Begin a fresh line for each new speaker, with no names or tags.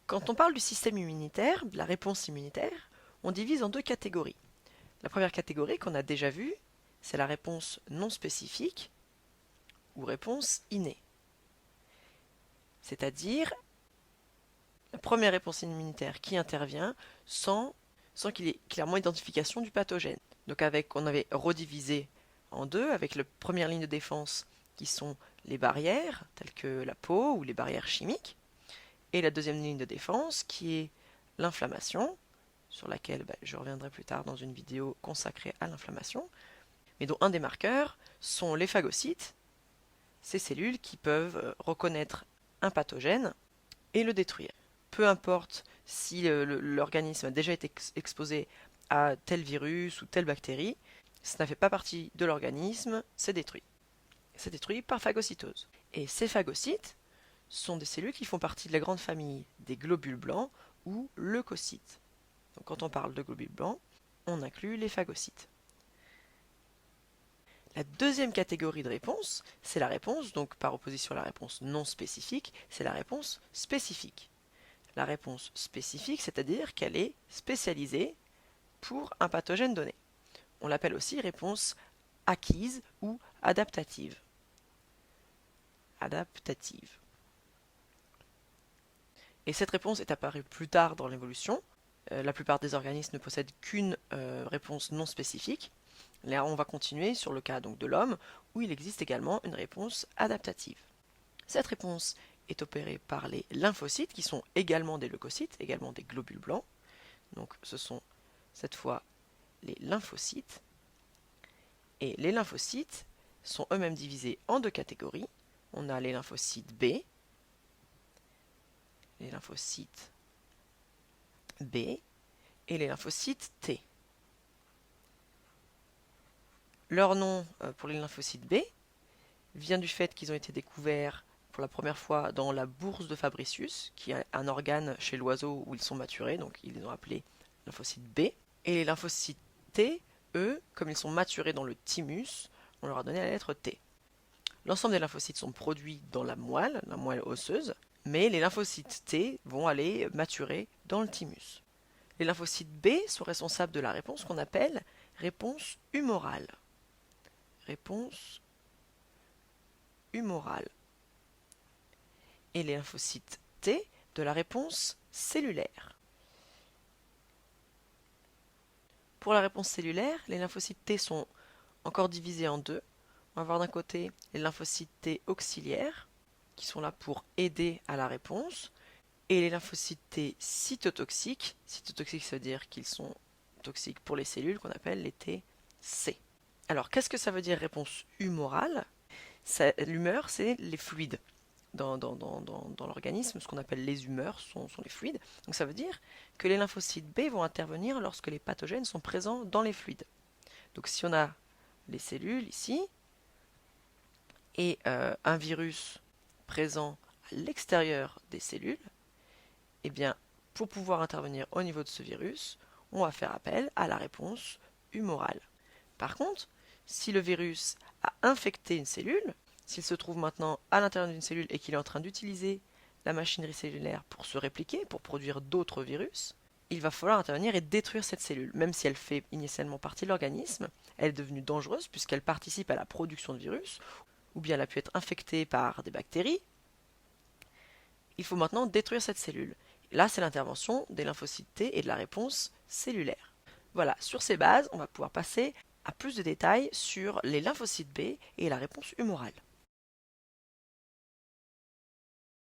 Quand on parle du système immunitaire, de la réponse immunitaire, on divise en deux catégories. La première catégorie qu'on a déjà vue, c'est la réponse non spécifique ou réponse innée. C'est-à-dire la première réponse immunitaire qui intervient sans qu'il y ait clairement identification du pathogène. Donc on avait redivisé en deux avec la première ligne de défense qui sont les barrières, telles que la peau ou les barrières chimiques, et la deuxième ligne de défense qui est l'inflammation, sur laquelle je reviendrai plus tard dans une vidéo consacrée à l'inflammation, mais dont un des marqueurs sont les phagocytes, ces cellules qui peuvent reconnaître un pathogène et le détruire. Peu importe si l'organisme a déjà été exposé à tel virus ou telle bactérie, ça ne fait pas partie de l'organisme, c'est détruit. C'est détruit par phagocytose. Et ces phagocytes sont des cellules qui font partie de la grande famille des globules blancs ou leucocytes. Donc quand on parle de globules blancs, on inclut les phagocytes. La deuxième catégorie de réponse, c'est la réponse, donc par opposition à la réponse non spécifique, c'est la réponse spécifique. La réponse spécifique, c'est-à-dire qu'elle est spécialisée pour un pathogène donné. On l'appelle aussi réponse acquise ou adaptative. Adaptative. Et cette réponse est apparue plus tard dans l'évolution. La plupart des organismes ne possèdent qu'une réponse non spécifique. Là, on va continuer sur le cas donc de l'homme, où il existe également une réponse adaptative. Cette réponse est opérée par les lymphocytes, qui sont également des leucocytes, également des globules blancs. Donc ce sont cette fois les lymphocytes. Et les lymphocytes sont eux-mêmes divisés en deux catégories. On a les lymphocytes B, les lymphocytes B et les lymphocytes T. Leur nom pour les lymphocytes B vient du fait qu'ils ont été découverts pour la première fois dans la bourse de Fabricius, qui est un organe chez l'oiseau où ils sont maturés, donc ils les ont appelés lymphocytes B. Et les lymphocytes T, eux, comme ils sont maturés dans le thymus, on leur a donné la lettre T. L'ensemble des lymphocytes sont produits dans la moelle osseuse, mais les lymphocytes T vont aller maturer dans le thymus. Les lymphocytes B sont responsables de la réponse qu'on appelle réponse humorale. Réponse humorale. Et les lymphocytes T de la réponse cellulaire. Pour la réponse cellulaire, les lymphocytes T sont encore divisés en deux. On va avoir d'un côté les lymphocytes T auxiliaires, qui sont là pour aider à la réponse, et les lymphocytes T cytotoxiques. Cytotoxiques, ça veut dire qu'ils sont toxiques pour les cellules, qu'on appelle les TC. Alors, qu'est-ce que ça veut dire réponse humorale? L'humeur, c'est les fluides. Dans l'organisme, ce qu'on appelle les humeurs sont les fluides. Donc ça veut dire que les lymphocytes B vont intervenir lorsque les pathogènes sont présents dans les fluides. Donc si on a les cellules ici, et un virus présent à l'extérieur des cellules, eh bien, pour pouvoir intervenir au niveau de ce virus, on va faire appel à la réponse humorale. Par contre, si le virus a infecté une cellule, s'il se trouve maintenant à l'intérieur d'une cellule et qu'il est en train d'utiliser la machinerie cellulaire pour se répliquer, pour produire d'autres virus, il va falloir intervenir et détruire cette cellule. Même si elle fait initialement partie de l'organisme, elle est devenue dangereuse puisqu'elle participe à la production de virus, ou bien elle a pu être infectée par des bactéries. Il faut maintenant détruire cette cellule. Là, c'est l'intervention des lymphocytes T et de la réponse cellulaire. Voilà, sur ces bases, on va pouvoir passer à plus de détails sur les lymphocytes B et la réponse humorale.